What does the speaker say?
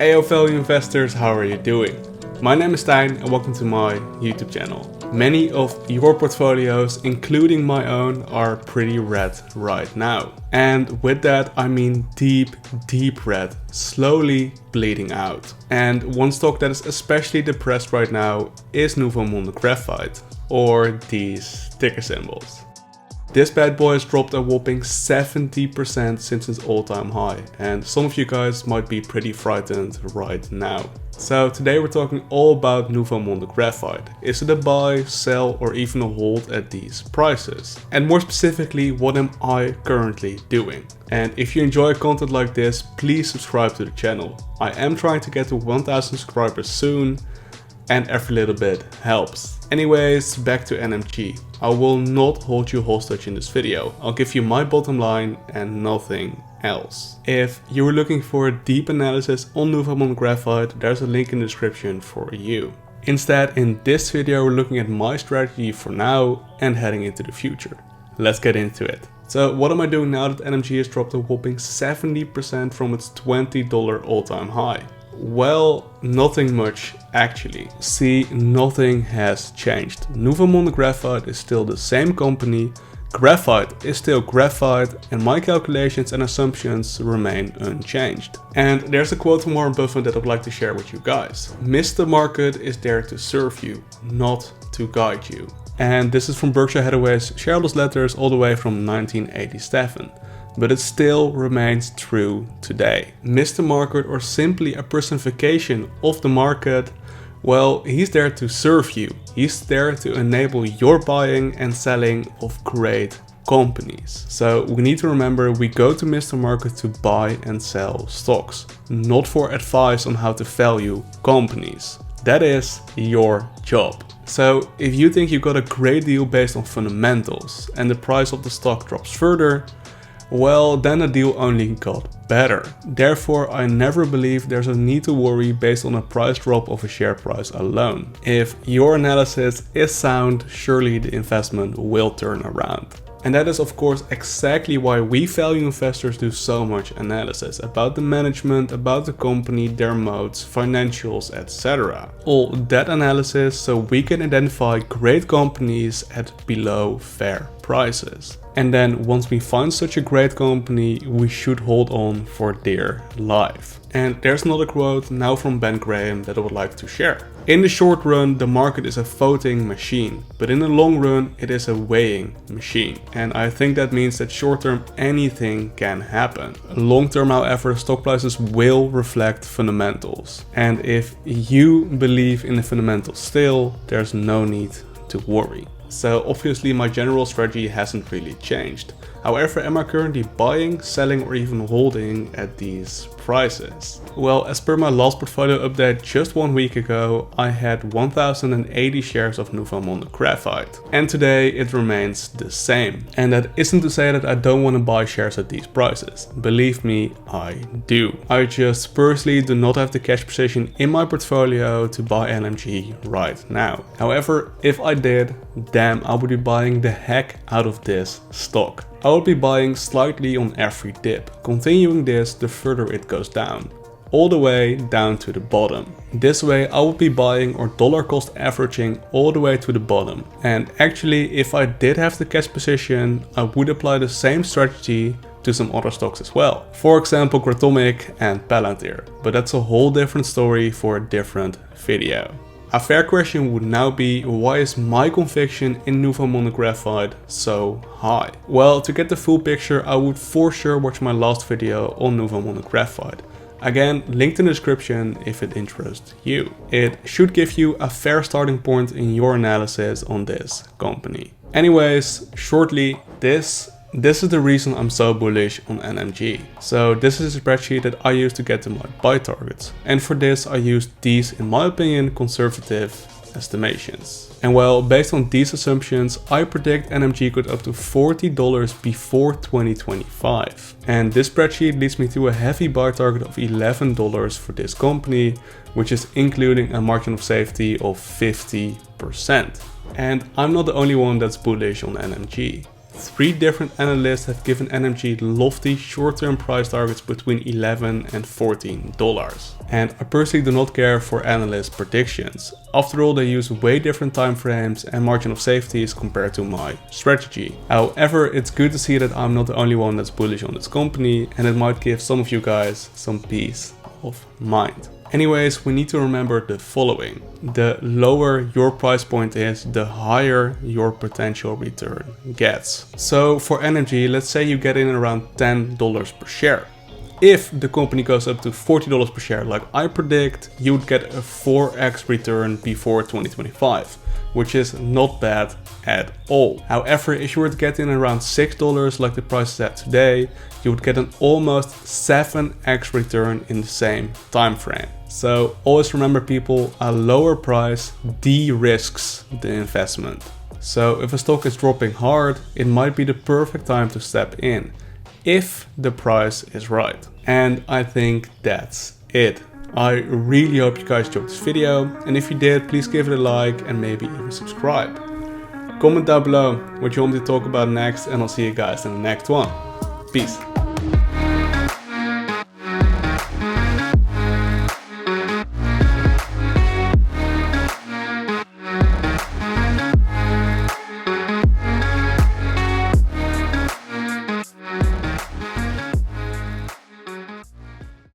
Heyo value investors, how are you doing? My name is Stijn and welcome to my YouTube channel. Many of your portfolios, including my own, are pretty red right now. And with that I mean deep red, slowly bleeding out. And one stock that is especially depressed right now is Nouveau Monde Graphite, or these ticker symbols. This bad boy has dropped a whopping 70% since its all-time high, and some of you guys might be pretty frightened right now. So today we're talking all about Nouveau Monde Graphite. Is it a buy, sell, or even a hold at these prices? And more specifically, what am I currently doing? And if you enjoy content like this, please subscribe to the channel. I am trying to get to 1000 subscribers soon, and every little bit helps. Anyways, back to NMG. I will not hold you hostage in this video. I'll give you my bottom line and nothing else. If you were looking for a deep analysis on Nouveau Monde Graphite, there's a link in the description for you. Instead, in this video, we're looking at my strategy for now and heading into the future. Let's get into it. So what am I doing now that NMG has dropped a whopping 70% from its $20 all-time high? Well, nothing much actually. See, nothing has changed. Nouveau Monde Graphite is still the same company, graphite is still graphite, and my calculations and assumptions remain unchanged. And there's a quote from Warren Buffett that I'd like to share with you guys. Mr. Market is there to serve you, not to guide you. And this is from Berkshire Hathaway's shareholders letters all the way from 1987. But it still remains true today. Mr. Market, or simply a personification of the market, well, he's there to serve you. He's there to enable your buying and selling of great companies. So we need to remember, we go to Mr. Market to buy and sell stocks, not for advice on how to value companies. That is your job. So if you think you got a great deal based on fundamentals and the price of the stock drops further, well, then the deal only got better. Therefore, I never believe there's a need to worry based on a price drop of a share price alone. If your analysis is sound, surely the investment will turn around. And that is of course exactly why we value investors do so much analysis about the management, about the company, their modes, financials, etc. All that analysis so we can identify great companies at below fair prices. And then once we find such a great company, we should hold on for dear life. And there's another quote now from Ben Graham that I would like to share. In the short run, the market is a voting machine, but in the long run, it is a weighing machine. And I think that means that short term, anything can happen. Long term, however, stock prices will reflect fundamentals. And if you believe in the fundamentals still, there's no need to worry. So obviously my general strategy hasn't really changed. However, am I currently buying, selling, or even holding at these prices? Well, as per my last portfolio update just 1 week ago, I had 1080 shares of Nouveau Monde Graphite. And today it remains the same. And that isn't to say that I don't want to buy shares at these prices. Believe me, I do. I just personally do not have the cash position in my portfolio to buy NMG right now. However, if I did, damn, I would be buying the heck out of this stock. I will be buying slightly on every dip, continuing this the further it goes down, all the way down to the bottom. This way I will be buying or dollar cost averaging all the way to the bottom. And actually, if I did have the cash position, I would apply the same strategy to some other stocks as well. For example, Gratomic and Palantir, but that's a whole different story for a different video. A fair question would now be, why is my conviction in Nouveau Monde Graphite so high? Well, to get the full picture, I would for sure watch my last video on Nouveau Monde Graphite. Again, linked in the description if it interests you. It should give you a fair starting point in your analysis on this company. Anyways, shortly, this is the reason I'm so bullish on NMG. So this is a spreadsheet that I use to get to my buy targets. And for this I used these, in my opinion, conservative estimations. And well, based on these assumptions, I predict NMG could up to $40 before 2025. And this spreadsheet leads me to a heavy buy target of $11 for this company, which is including a margin of safety of 50%. And I'm not the only one that's bullish on NMG. 3 different analysts have given NMG lofty short-term price targets between $11 and $14. And I personally do not care for analyst predictions. After all, they use way different time frames and margin of safeties compared to my strategy. However, it's good to see that I'm not the only one that's bullish on this company, and it might give some of you guys some peace of mind. Anyways, we need to remember the following. The lower your price point is, the higher your potential return gets. So for NMG, let's say you get in around $10 per share. If the company goes up to $40 per share like I predict, you would get a 4x return before 2025, which is not bad at all. However, if you were to get in around $6 like the price is at today, you would get an almost 7x return in the same time frame. So always remember, people, a lower price de-risks the investment. So if a stock is dropping hard, it might be the perfect time to step in if the price is right. And I think that's it. I really hope you guys enjoyed this video, and if you did, please give it a like and maybe even subscribe. Comment down below what you want me to talk about next, and I'll see you guys in the next one. Peace.